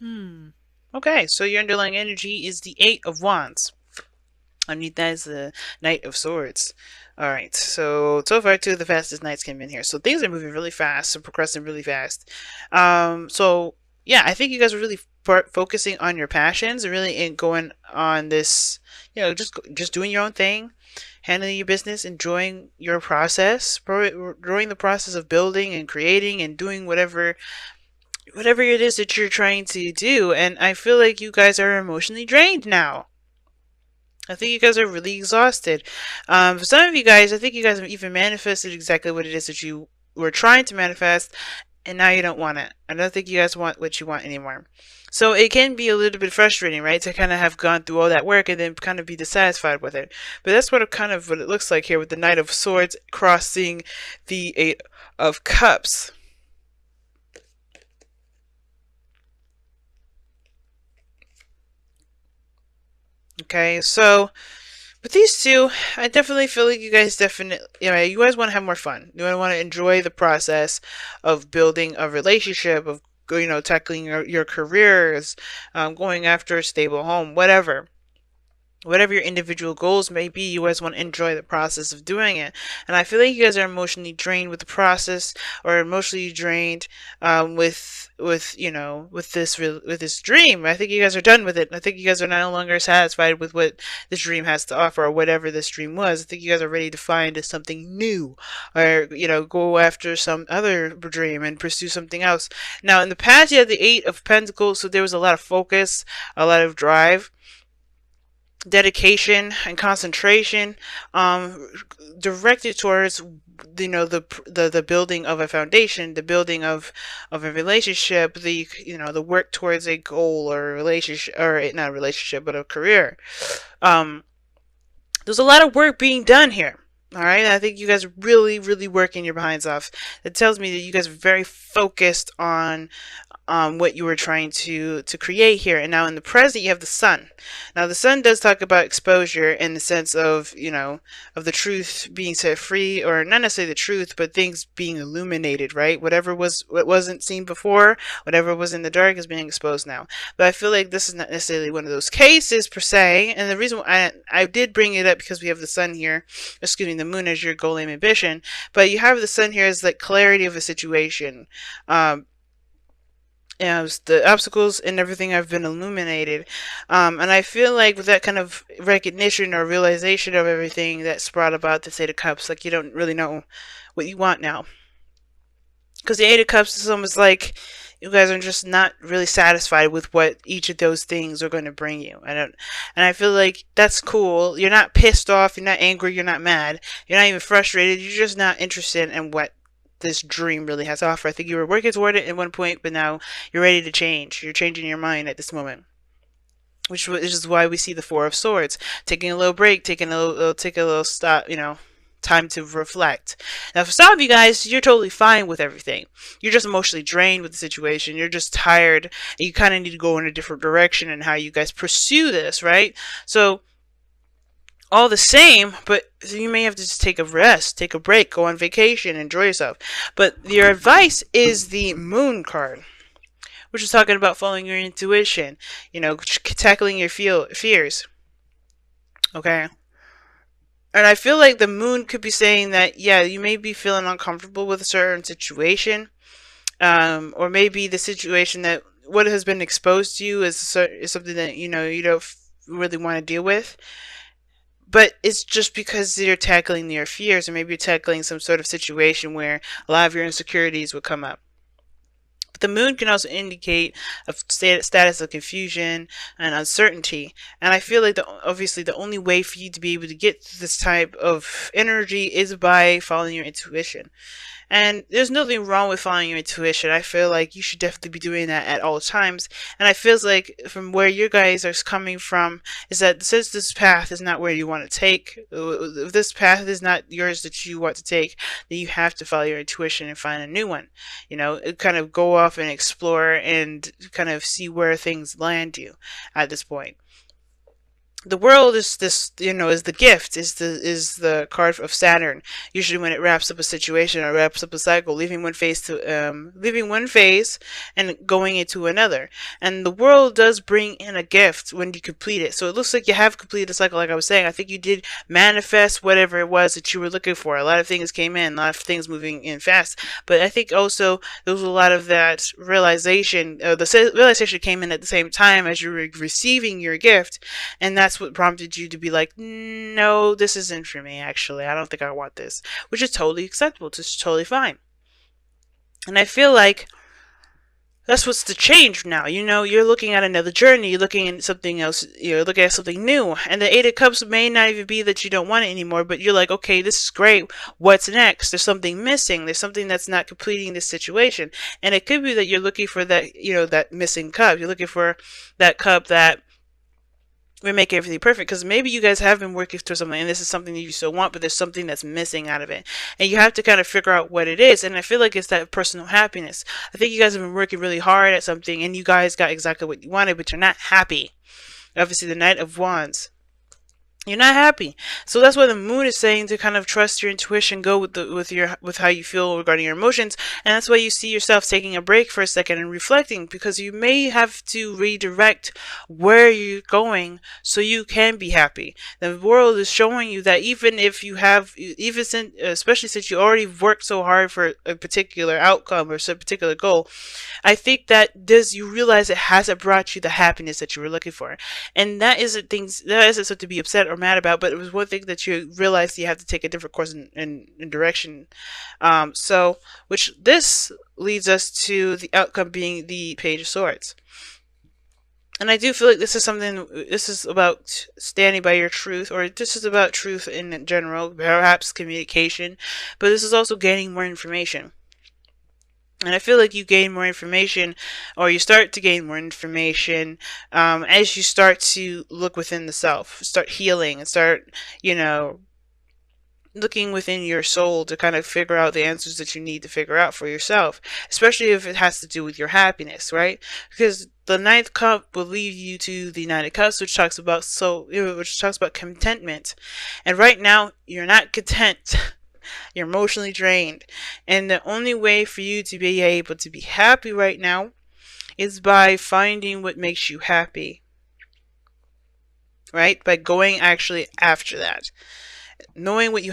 Okay, so your underlying energy is the Eight of Wands. Underneath that is the Knight of Swords. All right, so far two of the fastest knights came in here. So things are moving really fast and progressing really fast. So yeah, I think you guys are really focusing on your passions and really going on this. Just doing your own thing, handling your business, enjoying your process, enjoying the process of building and creating and doing whatever it is that you're trying to do. And I feel like you guys are emotionally drained now. I think you guys are really exhausted. For some of you guys, I think you guys have even manifested exactly what it is that you were trying to manifest, and now you don't want it. I don't think you guys want what you want anymore. So it can be a little bit frustrating, right? To kind of have gone through all that work and then kind of be dissatisfied with it. But that's what it looks like here with the Knight of Swords crossing the Eight of Cups. Okay, so with these two, I definitely feel like you guys you guys want to have more fun. You want to enjoy the process of building a relationship, of tackling your careers, going after a stable home, whatever your individual goals may be, you guys want to enjoy the process of doing it. And I feel like you guys are emotionally drained with the process, or emotionally drained with this dream. I think you guys are done with it. I think you guys are no longer satisfied with what this dream has to offer, or whatever this dream was. I think you guys are ready to find something new, or go after some other dream and pursue something else. Now, in the past, you had the Eight of Pentacles, so there was a lot of focus, a lot of drive, dedication and concentration, directed towards the building of a foundation, the building of a relationship, the work towards a goal or a relationship, or not a relationship but a career. There's a lot of work being done here. All right, I think you guys are really, really working your behinds off. It tells me that you guys are very focused on what you were trying to create here. And now in the present, you have the sun. Now the sun does talk about exposure in the sense of of the truth being set free, or not necessarily the truth, but things being illuminated. Right, what wasn't seen before, whatever was in the dark is being exposed now. But I feel like this is not necessarily one of those cases per se. And the reason why I did bring it up, because we have the sun here, excuse me, the moon as your goal, aim, ambition. But you have the sun here as like clarity of a situation. As the obstacles and everything have been illuminated. And I feel like with that kind of recognition or realization of everything that's brought about the Eight of Cups, like you don't really know what you want now. Because the Eight of Cups is almost like you guys are just not really satisfied with what each of those things are going to bring you. And I feel like that's cool. You're not pissed off, you're not angry, you're not mad, you're not even frustrated, you're just not interested in what this dream really has to offer. I think you were working toward it at one point, but now you're ready to change. You're changing your mind at this moment, which is why we see the Four of Swords, taking a little break, take a little stop, time to reflect. Now, for some of you guys, you're totally fine with everything. You're just emotionally drained with the situation. You're just tired, and you kind of need to go in a different direction in how you guys pursue this, right? So all the same, but you may have to just take a rest, take a break, go on vacation, enjoy yourself. But your advice is the Moon card, which is talking about following your intuition, tackling your fears. Okay. And I feel like the Moon could be saying that, yeah, you may be feeling uncomfortable with a certain situation, or maybe the situation that what has been exposed to you is something that you don't really want to deal with. But it's just because you're tackling your fears, or maybe you're tackling some sort of situation where a lot of your insecurities would come up. But the moon can also indicate a status of confusion and uncertainty. And I feel like obviously the only way for you to be able to get this type of energy is by following your intuition. And there's nothing wrong with following your intuition. I feel like you should definitely be doing that at all times. And I feel like from where you guys are coming from is that since this path is not where you want to take, if this path is not yours that you want to take, then you have to follow your intuition and find a new one. Kind of go off and explore and kind of see where things land you at this point. The world is this, is the gift, is the card of Saturn. Usually when it wraps up a situation or wraps up a cycle, leaving one phase and going into another. And the world does bring in a gift when you complete it. So it looks like you have completed the cycle. Like I was saying, I think you did manifest whatever it was that you were looking for. A lot of things came in, a lot of things moving in fast. But I think also there was a lot of that realization. The realization came in at the same time as you were receiving your gift, and that's what prompted you to be like, no, this isn't for me, actually. I don't think I want this. Which is totally acceptable. It's totally fine. And I feel like that's what's the change now. You're looking at another journey. You're looking at something else. You're looking at something new. And the Eight of Cups may not even be that you don't want it anymore, but you're like, okay, this is great. What's next? There's something missing. There's something that's not completing this situation. And it could be that you're looking for that missing cup. You're looking for that cup that we make everything perfect, because maybe you guys have been working towards something and this is something that you still want, but there's something that's missing out of it, and you have to kind of figure out what it is. And I feel like it's that personal happiness. I think you guys have been working really hard at something and you guys got exactly what you wanted, but you're not happy. Obviously the Knight of Wands, you're not happy. So that's why the moon is saying to kind of trust your intuition, go with how you feel regarding your emotions. And that's why you see yourself taking a break for a second and reflecting, because you may have to redirect where you're going so you can be happy. The world is showing you that even if you have, even since, especially since you already worked so hard for a particular outcome or some particular goal, I think that you realize it hasn't brought you the happiness that you were looking for. And that isn't something to be upset or mad about, but it was one thing that you realize you have to take a different course in direction. Which this leads us to the outcome being the Page of Swords. And I do feel like this is about standing by your truth, or this is about truth in general, perhaps communication, but this is also gaining more information. And I feel like you gain more information, or you start to gain more information, as you start to look within the self, start healing, and start, looking within your soul to kind of figure out the answers that you need to figure out for yourself, especially if it has to do with your happiness, right? Because the Ninth Cup will lead you to the Nine of Cups, which talks about contentment. And right now, you're not content. You're emotionally drained. And the only way for you to be able to be happy right now is by finding what makes you happy. Right? By going actually after that. Knowing what you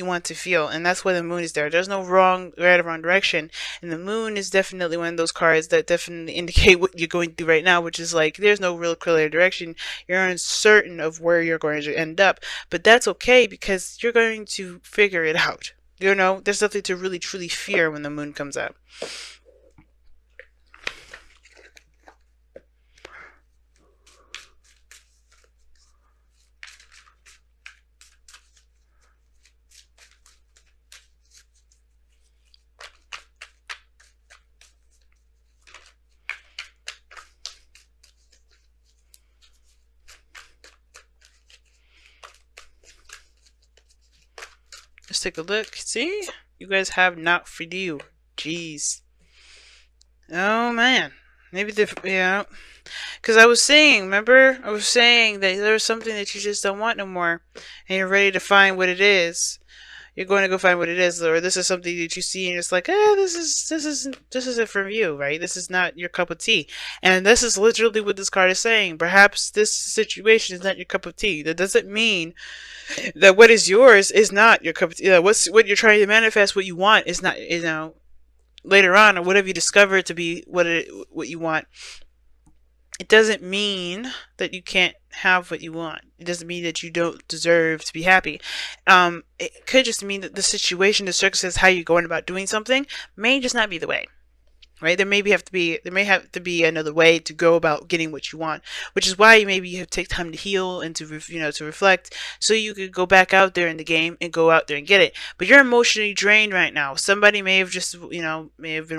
want to feel. And that's why the moon is there. There's no right or wrong direction. And the moon is definitely one of those cards that definitely indicate what you're going through right now, which is like, there's no real clear direction. You're uncertain of where you're going to end up. But that's okay, because you're going to figure it out. There's nothing to really truly fear when the moon comes out. Let's take a look. See? You guys have not for you. Jeez. Oh man. Maybe because I was saying, remember? I was saying that there's something that you just don't want no more. And you're ready to find what it is. You're going to go find what it is, or this is something that you see and it's like, this isn't from you, right? This is not your cup of tea. And this is literally what this card is saying. Perhaps this situation is not your cup of tea. That doesn't mean that what is yours is not your cup of tea. What you're trying to manifest, what you want, is not, later on, or whatever you discover to be what you want. It doesn't mean that you can't have what you want. It doesn't mean that you don't deserve to be happy. It could just mean that the situation, the circumstances, how you're going about doing something may just not be the way. Right? There may have to be another way to go about getting what you want, which is why maybe you have to take time to heal and to reflect, so you could go back out there in the game and go out there and get it. But you're emotionally drained right now. Somebody may have just may have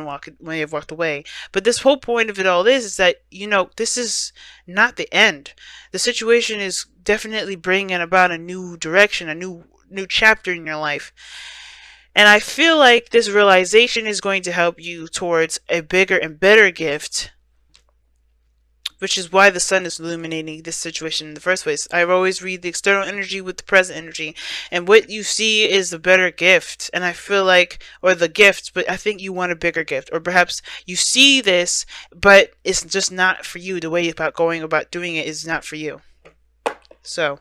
walked away. But this whole point of it all is that this is not the end. The situation is definitely bringing about a new direction, a new chapter in your life. And I feel like this realization is going to help you towards a bigger and better gift, which is why the sun is illuminating this situation in the first place. I always read the external energy with the present energy, and what you see is the better gift. And I feel like, or the gift, but I think you want a bigger gift, or perhaps you see this, but it's just not for you. The way about going about doing it is not for you. So,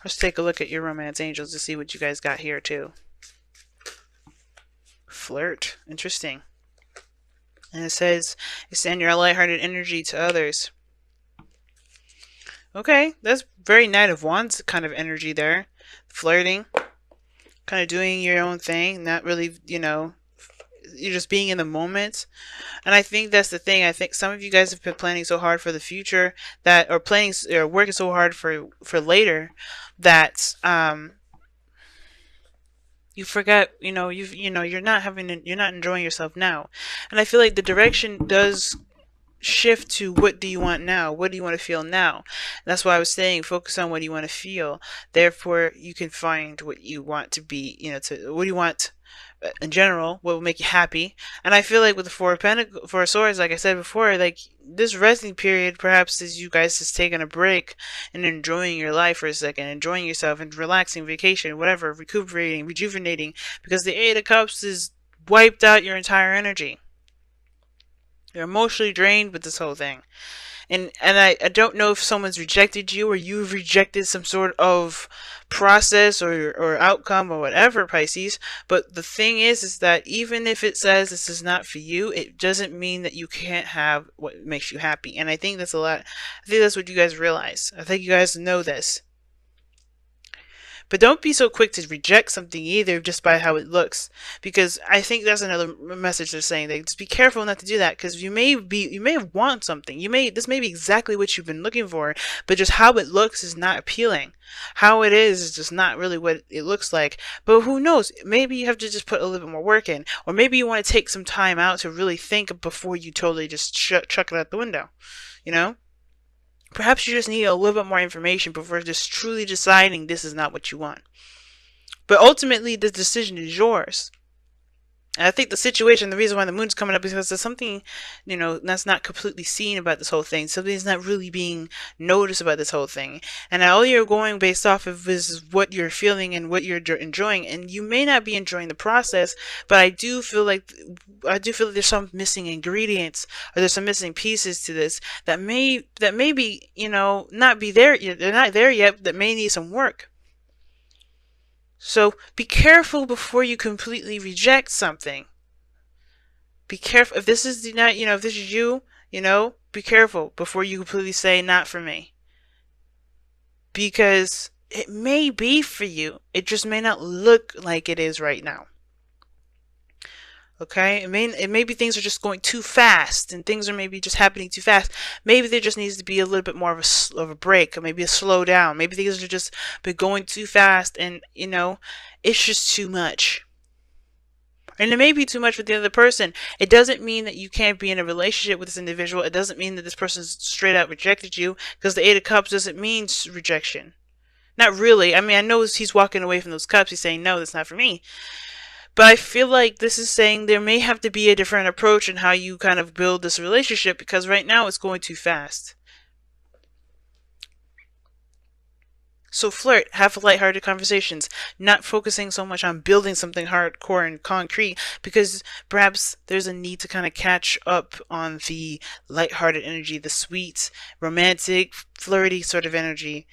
let's take a look at your romance angels to see what you guys got here too. Flirt, interesting. And it says, extend your lighthearted energy to others. Okay, that's very Knight of Wands kind of energy there. Flirting, kind of doing your own thing, not really, you're just being in the moment. And I think that's the thing. I think some of you guys have been planning so hard for the future that, or planning, or working so hard for later that, you forget, you're not enjoying yourself now. And I feel like the direction does shift to, what do you want now? What do you want to feel now? And that's why I was saying, focus on what you want to feel. Therefore, you can find what you want to be, what do you want in general, what will make you happy. And I feel like with the Four of Swords, like I said before, like this resting period perhaps is you guys just taking a break and enjoying your life for a second, enjoying yourself and relaxing, vacation, whatever, recuperating, rejuvenating, because the Eight of Cups is wiped out your entire energy. You're emotionally drained with this whole thing. And I don't know if someone's rejected you or you've rejected some sort of process or outcome or whatever, Pisces. But the thing is that even if it says this is not for you, it doesn't mean that you can't have what makes you happy. And I think that's a lot. I think that's what you guys realize. I think you guys know this. But don't be so quick to reject something either just by how it looks, because I think that's another message they're saying. That just be careful not to do that, because you may want something. This may be exactly what you've been looking for, but just how it looks is not appealing. How it is just not really what it looks like. But who knows? Maybe you have to just put a little bit more work in, or maybe you want to take some time out to really think before you totally just chuck it out the window. Perhaps you just need a little bit more information before just truly deciding this is not what you want. But ultimately, the decision is yours. And I think the situation, the reason why the moon's coming up is because there's something, that's not completely seen about this whole thing. Something's not really being noticed about this whole thing. And all you're going based off of is what you're feeling and what you're enjoying. And you may not be enjoying the process, but I do feel like there's some missing ingredients, or there's some missing pieces to this that may be, not be there. They're not there yet. That may need some work. So be careful before you completely reject something. Be careful. If this is not, if this is you, be careful before you completely say not for me. Because it may be for you. It just may not look like it is right now. Okay? It may be things are just going too fast, and things are maybe just happening too fast. Maybe there just needs to be a little bit more of a break, or maybe a slow down. Maybe things are just been going too fast, and it's just too much. And it may be too much with the other person. It doesn't mean that you can't be in a relationship with this individual. It doesn't mean that this person's straight out rejected you, because the Eight of Cups doesn't mean rejection. Not really. I mean, I know he's walking away from those cups. He's saying, no, that's not for me. But I feel like this is saying there may have to be a different approach in how you kind of build this relationship, because right now it's going too fast. So flirt, have lighthearted conversations, not focusing so much on building something hardcore and concrete, because perhaps there's a need to kind of catch up on the lighthearted energy, the sweet, romantic, flirty sort of energy.